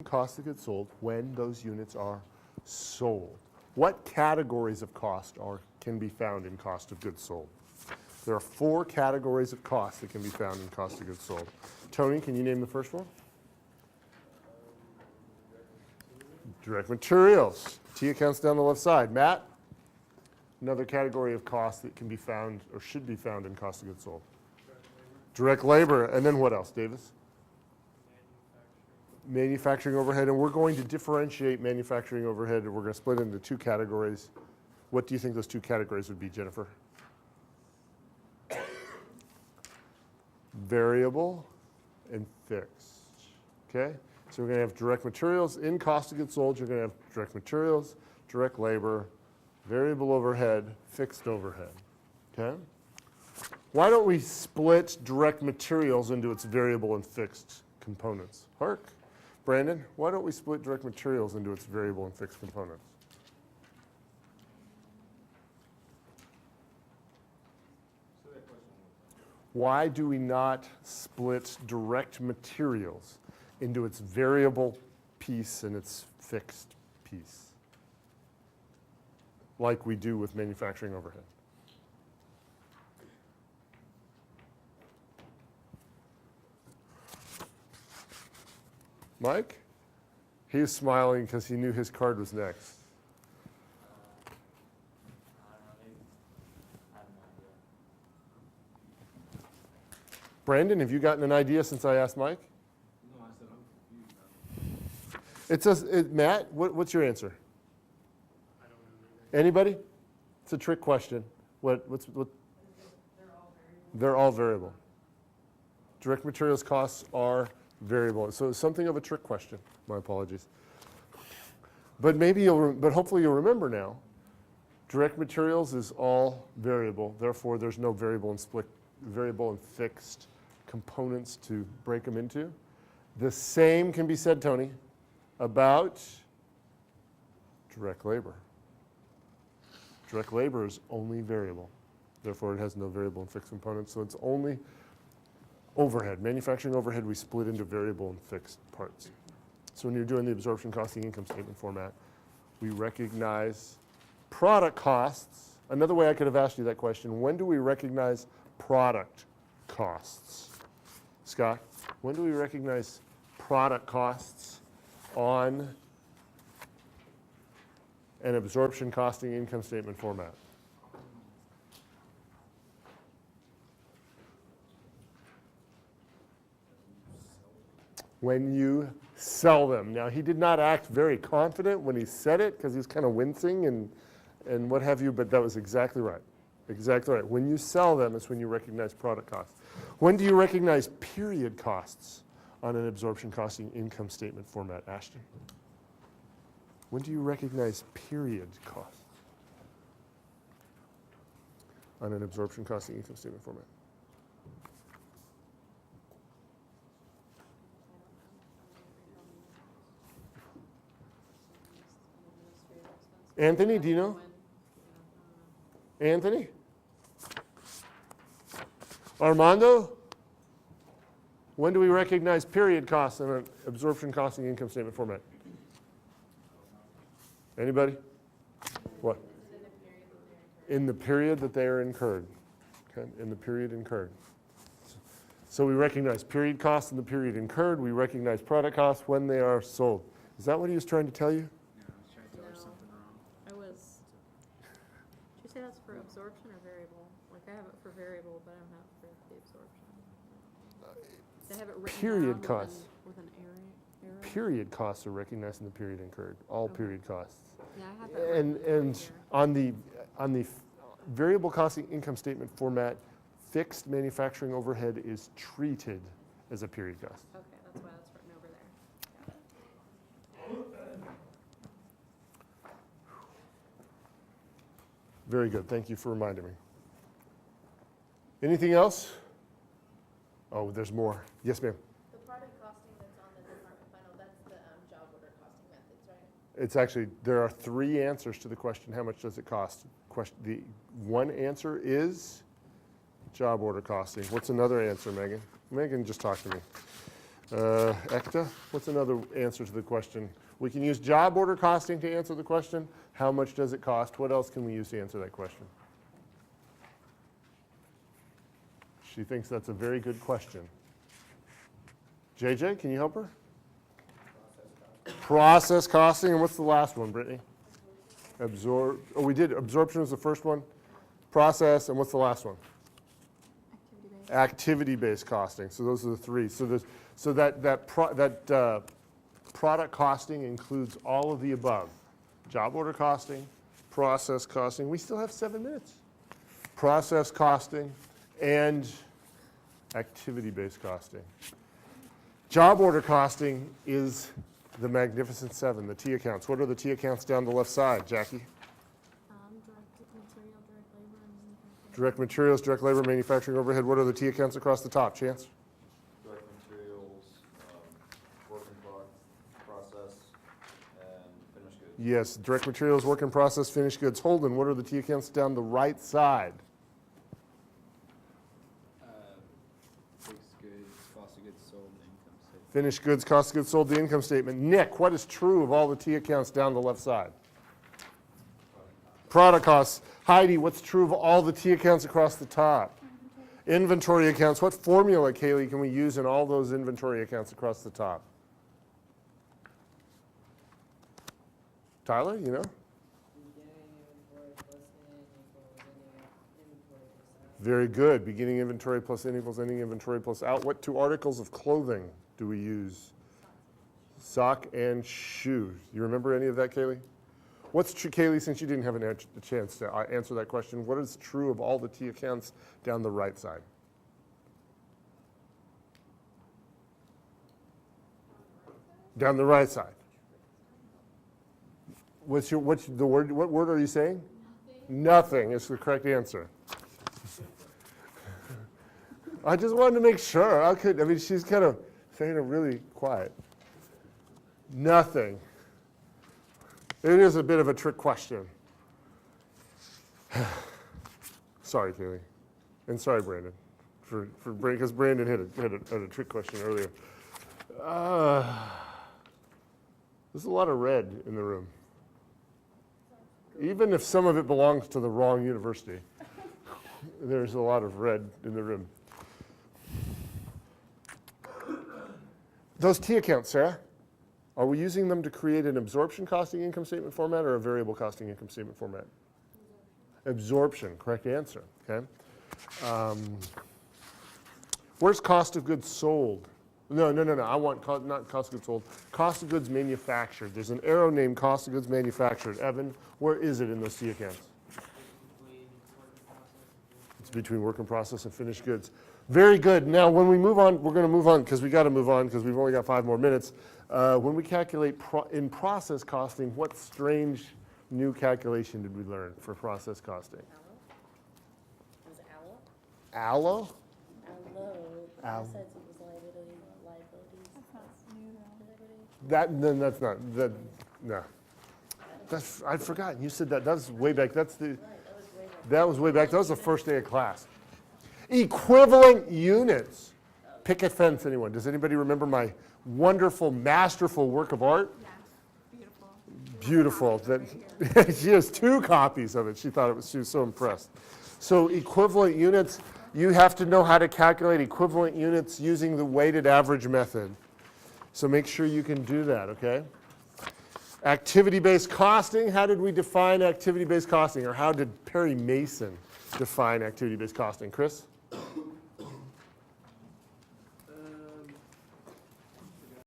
cost of goods sold when those units are sold. What categories of cost can be found in cost of goods sold? There are 4 categories of cost that can be found in cost of goods sold. Tony, can you name the first one? Direct materials. T accounts down the left side. Matt? Another category of cost that can be found or should be found in cost of goods sold. Direct labor. And then what else, Davis? Manufacturing overhead. And we're going to differentiate manufacturing overhead. We're going to split it into 2 categories. What do you think those 2 categories would be, Jennifer? Variable and fixed. Okay? So we're going to have direct materials. In cost of goods sold, you're going to have direct materials, direct labor, variable overhead, fixed overhead. Okay? Why don't we split direct materials into its variable and fixed components? Hark. Brandon, why don't we split direct materials into its variable and fixed components? Why do we not split direct materials into its variable piece and its fixed piece, like we do with manufacturing overhead? Mike? He was smiling because he knew his card was next. Brandon, have you gotten an idea since I asked Mike? No, I said I'm confused. Matt, what's your answer? I don't know. Anybody? It's a trick question. What? They're all variable. Direct materials costs are variable. So it's something of a trick question. My apologies. But hopefully you'll remember now. Direct materials is all variable. Therefore, there's no variable and fixed components to break them into. The same can be said, Tony, about direct labor. Direct labor is only variable. Therefore, it has no variable and fixed components. So it's only overhead. Manufacturing overhead, we split into variable and fixed parts. So when you're doing the absorption costing income statement format, we recognize product costs. Another way I could have asked you that question, when do we recognize product costs? Scott, when do we recognize product costs on an absorption costing income statement format? When you sell them. Now, he did not act very confident when he said it because he was kind of wincing and what have you, but that was exactly right. Exactly right. When you sell them, it's when you recognize product costs. When do you recognize period costs on an absorption costing income statement format, Ashton? When do you recognize period costs on an absorption costing income statement format? Anthony, do you know? Anthony? Armando? When do we recognize period costs in an absorption costing income statement format? Anybody? What? In the period that they are incurred. Okay, in the period incurred. So we recognize period costs in the period incurred. We recognize product costs when they are sold. Is that what he was trying to tell you? Yeah, I was trying to tell her something wrong. Did you say that's for absorption or variable? Like I have it for variable, but I don't have it for the absorption. They have it written Period down costs. with an arrow. Period costs are recognized in the period incurred. All period costs. Yeah, I have that written And here. on the variable costing income statement format, fixed manufacturing overhead is treated as a period cost. Okay, that's why that's written over there. Got it. Very good. Thank you for reminding me. Anything else? Oh, there's more. Yes, ma'am. The product costing that's on the department final, that's the job order costing methods, right? It's actually, there are 3 answers to the question, how much does it cost? The one answer is job order costing. What's another answer, Megan? Megan, just talk to me. Ekta, what's another answer to the question? We can use job order costing to answer the question. How much does it cost? What else can we use to answer that question? She thinks that's a very good question. JJ, can you help her? Process costing, and what's the last one, Brittany? We did, absorption was the first one. Process, and what's the last one? Activity-based. Activity-based costing. So those are the three. So that product costing includes all of the above. Job order costing, process costing. We still have 7 minutes. Process costing and activity-based costing. Job order costing is the Magnificent Seven, the T accounts. What are the T accounts down the left side, Jackie? Direct material, direct labor, and manufacturing. Direct materials, direct labor, manufacturing overhead. What are the T accounts across the top, Chance? Direct materials, work in process, and finished goods. Yes, direct materials, work in process, finished goods. Holden, what are the T accounts down the right side? Fixed goods, cost of goods sold, income statement. Finished goods, cost of goods sold, the income statement. Nick, what is true of all the T accounts down the left side? Product costs. Heidi, what's true of all the T accounts across the top? Inventory accounts. What formula, Kaylee, can we use in all those inventory accounts across the top? Tyler, you know? Very good. Beginning inventory plus in equals ending inventory plus out. What two articles of clothing do we use? Sock and shoe. You remember any of that, Kaylee? What's true, Kaylee, since you didn't have a chance to answer that question, what is true of all the T accounts down the right side? Down the right side. What's the word? What word are you saying? Nothing is the correct answer. I just wanted to make sure. I mean, she's kind of saying it really quiet. Nothing. It is a bit of a trick question. Sorry, Kaylee. And sorry, Brandon, because Brandon had a trick question earlier. There's a lot of red in the room. Even if some of it belongs to the wrong university, there's a lot of red in the room. Those T accounts, Sarah, are we using them to create an absorption costing income statement format or a variable costing income statement format? Absorption, correct answer, okay? Where's cost of goods sold? No, I want not cost of goods sold. Cost of goods manufactured. There's an arrow named cost of goods manufactured. Evan, where is it in those T accounts? It's between work in process and finished goods. Very good. Now, when we move on, we're going to move on because we got to move on because we've only got 5 more minutes. When we calculate in process costing, what strange new calculation did we learn for process costing? Was it aloe? Aloe? Aloe. Aloe. Assets equals liabilities. That's not new though. That's not, no. I'd forgotten, you said that was way back, that was way back, that was the first day of class. Equivalent units. Picket fence, anyone? Does anybody remember my wonderful, masterful work of art? Yeah, beautiful. Beautiful. She has 2 copies of it. She was so impressed. So equivalent units, you have to know how to calculate equivalent units using the weighted average method. So make sure you can do that, okay? Activity-based costing, how did we define activity-based costing, or how did Perry Mason define activity-based costing? Chris?